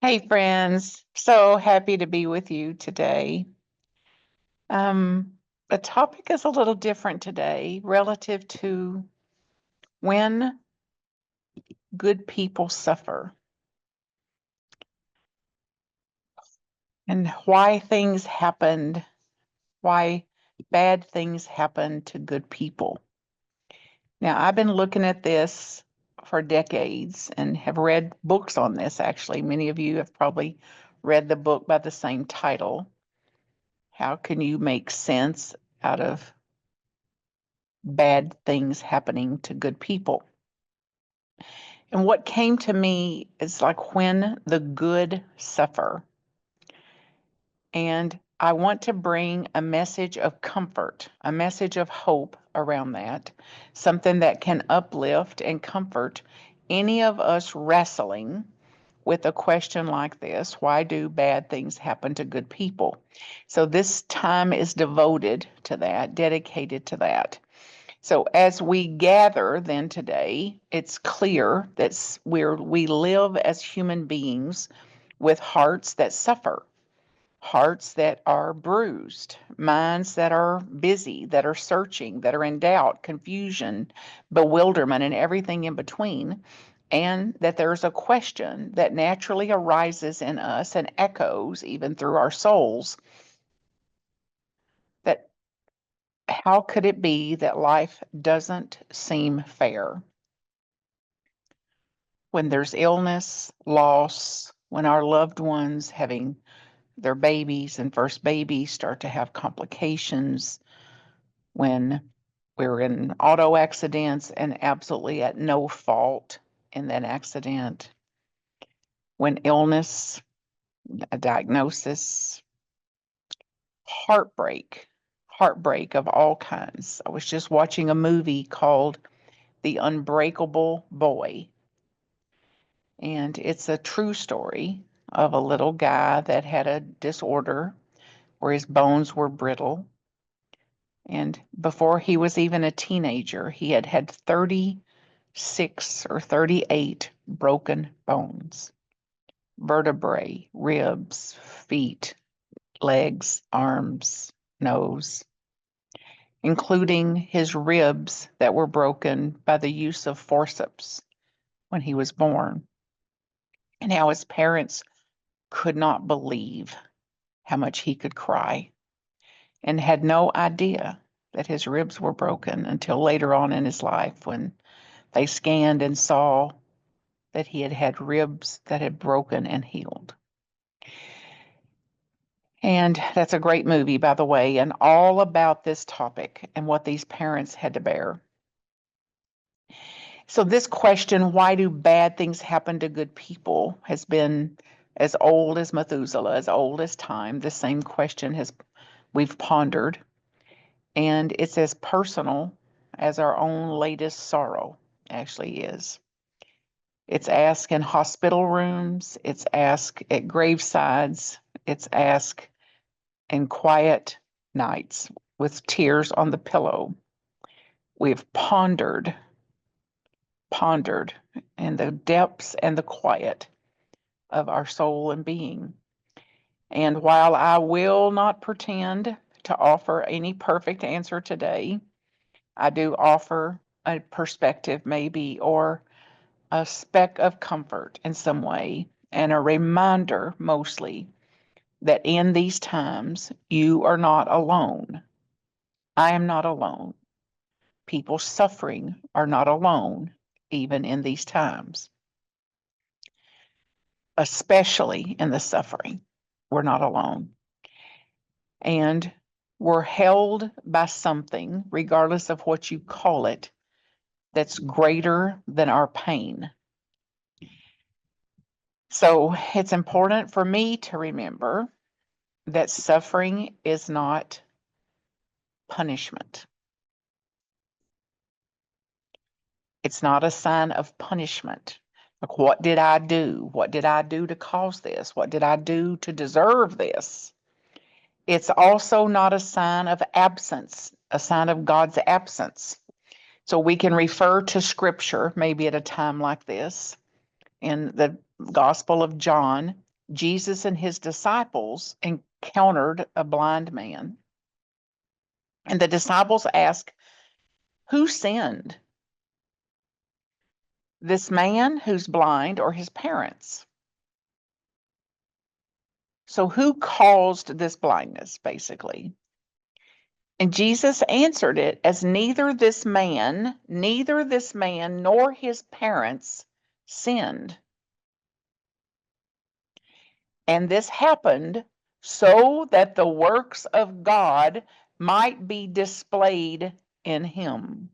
Hey friends, so happy to be with you today. Um, the topic is a little different today relative to when good people suffer and why things happened, why bad things happen to good people. Now, I've been looking at this for decades and have read books on this actually. Many of you have probably read the book by the same title. How can you make sense out of bad things happening to good people? And what came to me is like when the good suffer. And I want to bring a message of comfort, a message of hope around that, something that can uplift and comfort any of us wrestling with a question like this: why do bad things happen to good people? So this time is devoted to that, dedicated to that. So as we gather then today, it's clear that we live as human beings with hearts that suffer, hearts that are bruised, minds that are busy, that are searching, that are in doubt, confusion, bewilderment, and everything in between. And that there's a question that naturally arises in us and echoes even through our souls, that how could it be that life doesn't seem fair? When there's illness, loss, when our loved ones having their babies and first babies start to have complications, when we're in auto accidents and absolutely at no fault in that accident, when illness, a diagnosis, heartbreak, heartbreak of all kinds. I was just watching a movie called The Unbreakable Boy, and it's a true story of a little guy that had a disorder where his bones were brittle. And before he was even a teenager, he had had 36 or 38 broken bones, vertebrae, ribs, feet, legs, arms, nose, including his ribs that were broken by the use of forceps when he was born. And how his parents could not believe how much he could cry and had no idea that his ribs were broken until later on in his life when they scanned and saw that he had had ribs that had broken and healed. And that's a great movie, by the way, and all about this topic and what these parents had to bear. So this question, why do bad things happen to good people, has been as old as Methuselah, as old as time. The same question we've pondered, and it's as personal as our own latest sorrow actually is. It's asked in hospital rooms, it's asked at gravesides, it's asked in quiet nights with tears on the pillow. We've pondered in the depths and the quiet of our soul and being. And while I will not pretend to offer any perfect answer today, I do offer a perspective maybe, or a speck of comfort in some way, and a reminder mostly that in these times you are not alone. I am not alone. People suffering are not alone, even in these times, especially in the suffering. We're not alone. And we're held by something, regardless of what you call it, that's greater than our pain. So it's important for me to remember that suffering is not punishment. It's not a sign of punishment. Like, what did I do? What did I do to cause this? What did I do to deserve this? It's also not a sign of absence, a sign of God's absence. So we can refer to scripture maybe at a time like this in the Gospel of John, Jesus and his disciples encountered a blind man. And the disciples asked, who sinned? This man who's blind or his parents? So who caused this blindness, basically? And Jesus answered it as neither this man nor his parents sinned. And this happened so that the works of God might be displayed in him.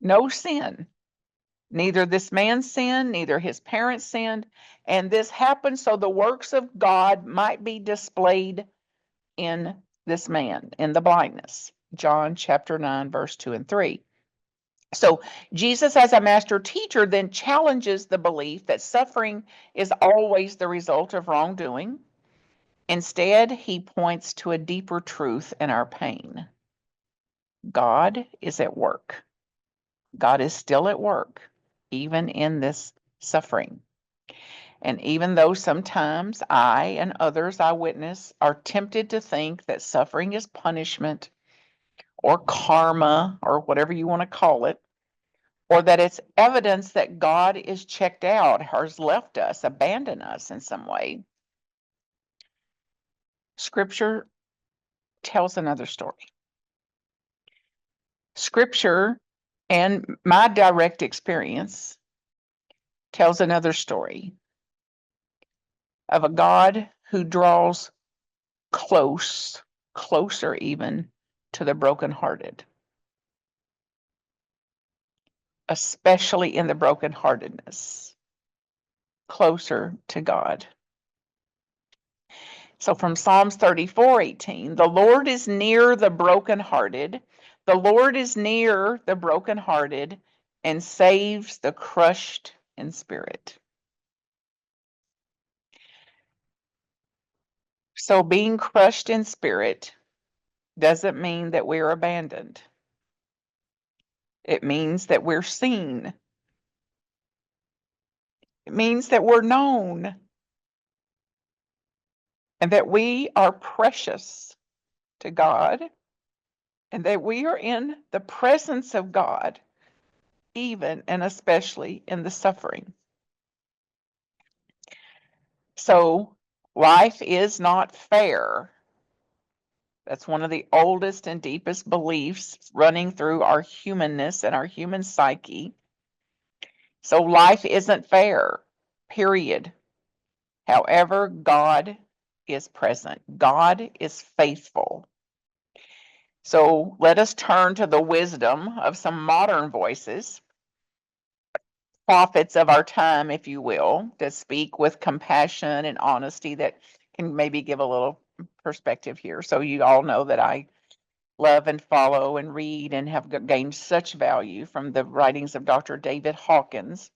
No sin. Neither this man sinned, neither his parents sinned. And this happened so the works of God might be displayed in this man, in the blindness. John chapter 9, verse 2 and 3. So Jesus, as a master teacher, then challenges the belief that suffering is always the result of wrongdoing. Instead, he points to a deeper truth in our pain. God is at work. God is still at work, even in this suffering. And even though sometimes I and others I witness are tempted to think that suffering is punishment or karma or whatever you want to call it, or that it's evidence that God is checked out or has left us, abandoned us in some way, Scripture tells another story. Scripture and my direct experience tells another story of a God who draws closer even to the brokenhearted, especially in the brokenheartedness, closer to God. So from Psalms 34:18, the Lord is near the brokenhearted. The Lord is near the brokenhearted and saves the crushed in spirit. So being crushed in spirit doesn't mean that we're abandoned. It means that we're seen. It means that we're known and that we are precious to God and that we are in the presence of God, even and especially in the suffering. So life is not fair. That's one of the oldest and deepest beliefs running through our humanness and our human psyche. So life isn't fair, period. However, God is present. God is faithful. So let us turn to the wisdom of some modern voices, prophets of our time, if you will, that speak with compassion and honesty that can maybe give a little perspective here. So you all know that I love and follow and read and have gained such value from the writings of Dr. David Hawkins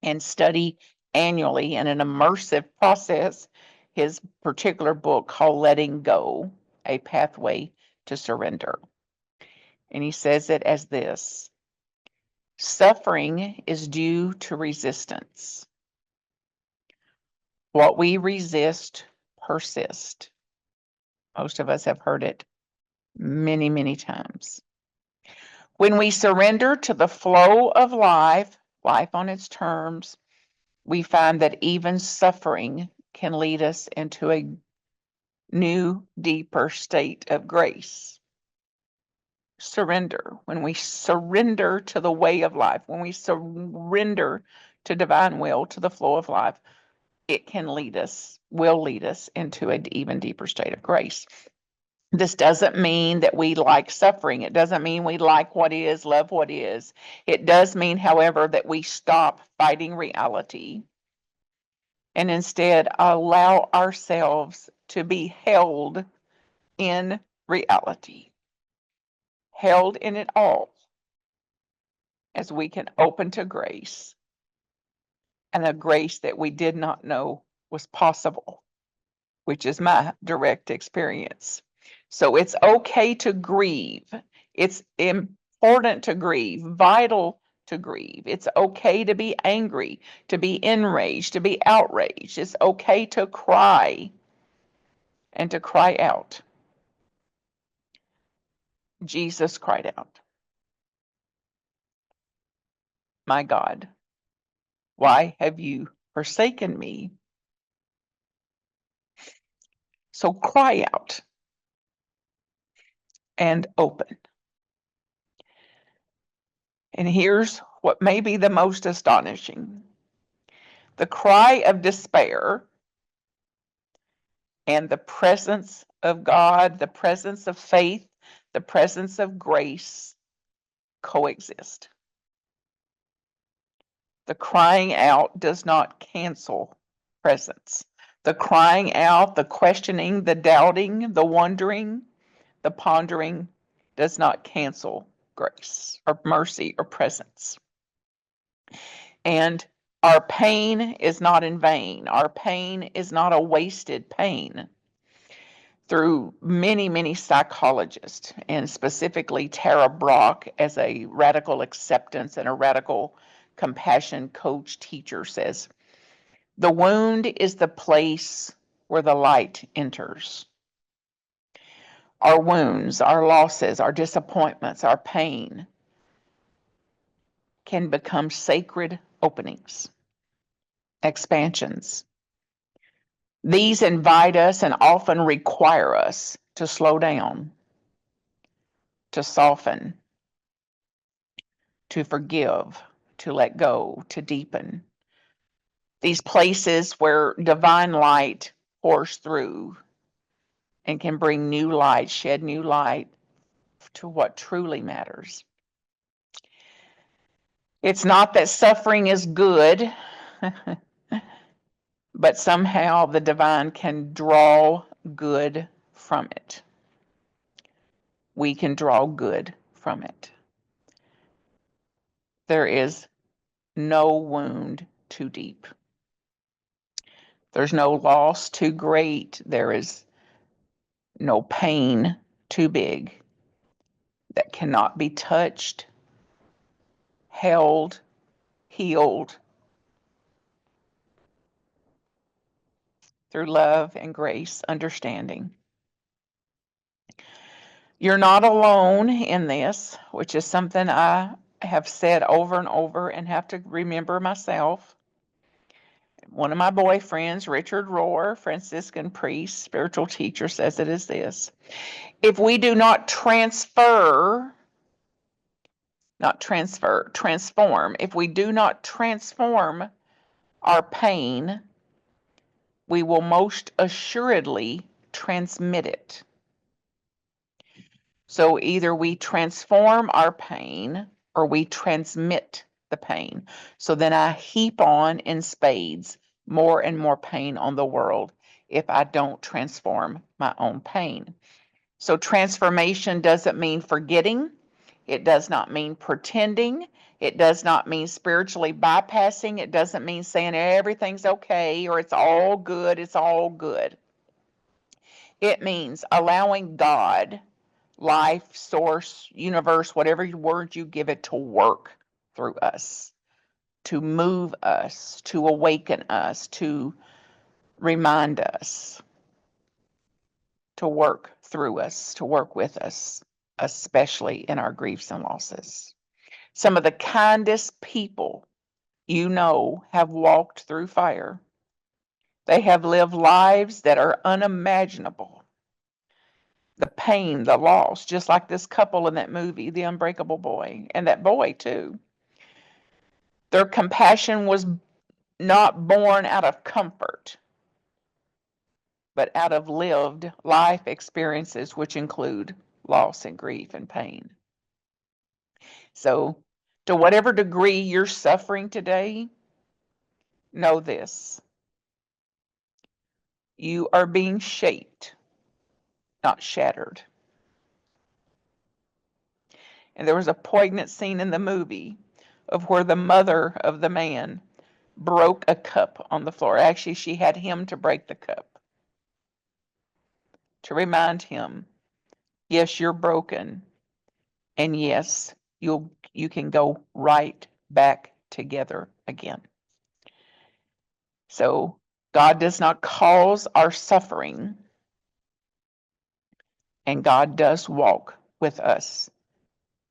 and study annually in an immersive process his particular book called Letting Go, A Pathway to Surrender. And he says it as this: suffering is due to resistance. What we resist persists. Most of us have heard it many, many times. When we surrender to the flow of life on its terms, we find that even suffering can lead us into a new, deeper state of grace. Surrender. When we surrender to the way of life, when we surrender to divine will, to the flow of life, it can lead us, will lead us into an even deeper state of grace. This doesn't mean that we like suffering. It doesn't mean we like what is, love what is. It does mean, however, that we stop fighting reality and instead allow ourselves to be held in reality, held in it all, as we can open to grace, and a grace that we did not know was possible, which is my direct experience. So it's okay to grieve. It's important to grieve, vital to grieve. It's okay to be angry, to be enraged, to be outraged. It's okay to cry and to cry out. Jesus cried out, "My God, why have you forsaken me?" So cry out and open. And here's what may be the most astonishing. The cry of despair and the presence of God, the presence of faith, the presence of grace coexist. The crying out does not cancel presence. The crying out, the questioning, the doubting, the wondering, the pondering does not cancel grace or mercy or presence. And our pain is not in vain. Our pain is not a wasted pain. Through many psychologists, and specifically Tara Brach, as a radical acceptance and a radical compassion coach teacher, says, the wound is the place where the light enters. Our wounds, our losses, our disappointments, our pain can become sacred openings, expansions. These invite us and often require us to slow down, to soften, to forgive, to let go, to deepen. These places where divine light pours through and can bring new light, shed new light to what truly matters. It's not that suffering is good, but somehow the divine can draw good from it. We can draw good from it. There is no wound too deep. There's no loss too great. There is no pain too big that cannot be touched, held, healed through love and grace, understanding. You're not alone in this, which is something I have said over and over and have to remember myself. One of my boyfriends, Richard Rohr, Franciscan priest, spiritual teacher, says it is this: if we do not transform, if we do not transform our pain, we will most assuredly transmit it. So either we transform our pain or we transmit the pain. So then I heap on in spades more and more pain on the world if I don't transform my own pain. So transformation doesn't mean forgetting. It does not mean pretending. It does not mean spiritually bypassing. It doesn't mean saying everything's okay or it's all good. It's all good. It means allowing God, life, source, universe, whatever word you give it, to work through us, to move us, to awaken us, to remind us, to work through us, to work with us, especially in our griefs and losses. Some of the kindest people you know have walked through fire. They have lived lives that are unimaginable. The pain, the loss, just like this couple in that movie, The Unbreakable Boy, and that boy too. Their compassion was not born out of comfort, but out of lived life experiences, which include loss and grief and pain. So, to whatever degree you're suffering today, know this: you are being shaped, not shattered. And there was a poignant scene in the movie of where the mother of the man broke a cup on the floor. Actually, she had him to break the cup to remind him, yes, you're broken. And yes, you can go right back together again. So God does not cause our suffering, and God does walk with us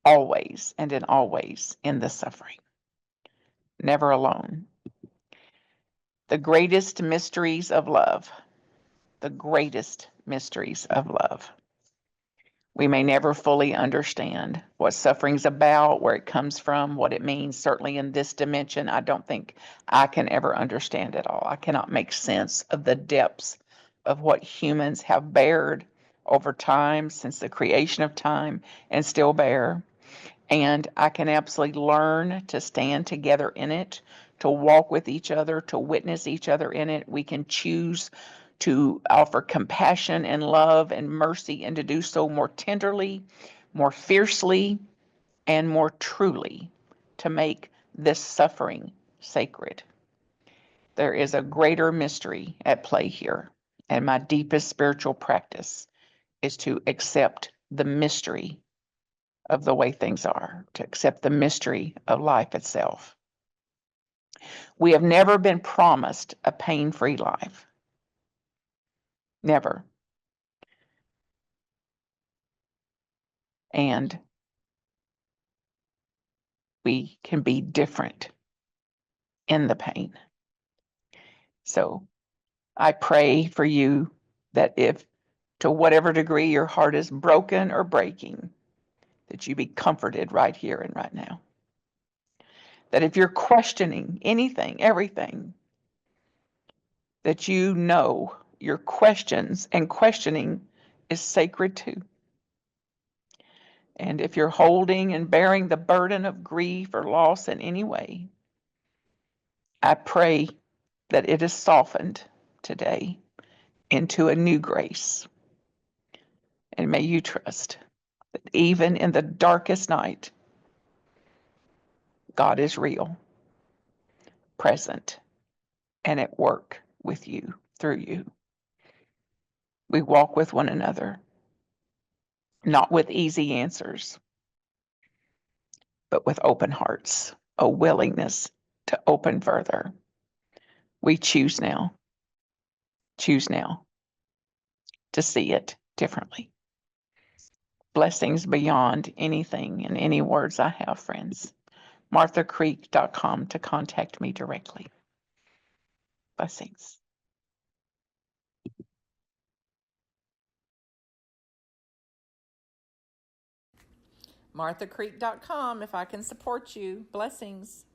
always and in always in the suffering. Never alone. The greatest mysteries of love. The greatest mysteries of love. We may never fully understand what suffering's about, where it comes from, what it means. Certainly in this dimension, I don't think I can ever understand it all. I cannot make sense of the depths of what humans have bared over time, since the creation of time, and still bear. And I can absolutely learn to stand together in it, to walk with each other, to witness each other in it. We can choose to offer compassion and love and mercy, and to do so more tenderly, more fiercely, and more truly, to make this suffering sacred. There is a greater mystery at play here, and my deepest spiritual practice is to accept the mystery of the way things are, to accept the mystery of life itself. We have never been promised a pain-free life. Never. And we can be different in the pain. So I pray for you that if, to whatever degree your heart is broken or breaking, that you be comforted right here and right now. That if you're questioning anything, everything, that you know your questions and questioning is sacred too. And if you're holding and bearing the burden of grief or loss in any way, I pray that it is softened today into a new grace. And may you trust that even in the darkest night, God is real, present, and at work with you, through you. We walk with one another, not with easy answers, but with open hearts, a willingness to open further. We choose now to see it differently. Blessings beyond anything and any words I have, friends. marthacreek.com to contact me directly. Blessings. marthacreek.com if I can support you. Blessings.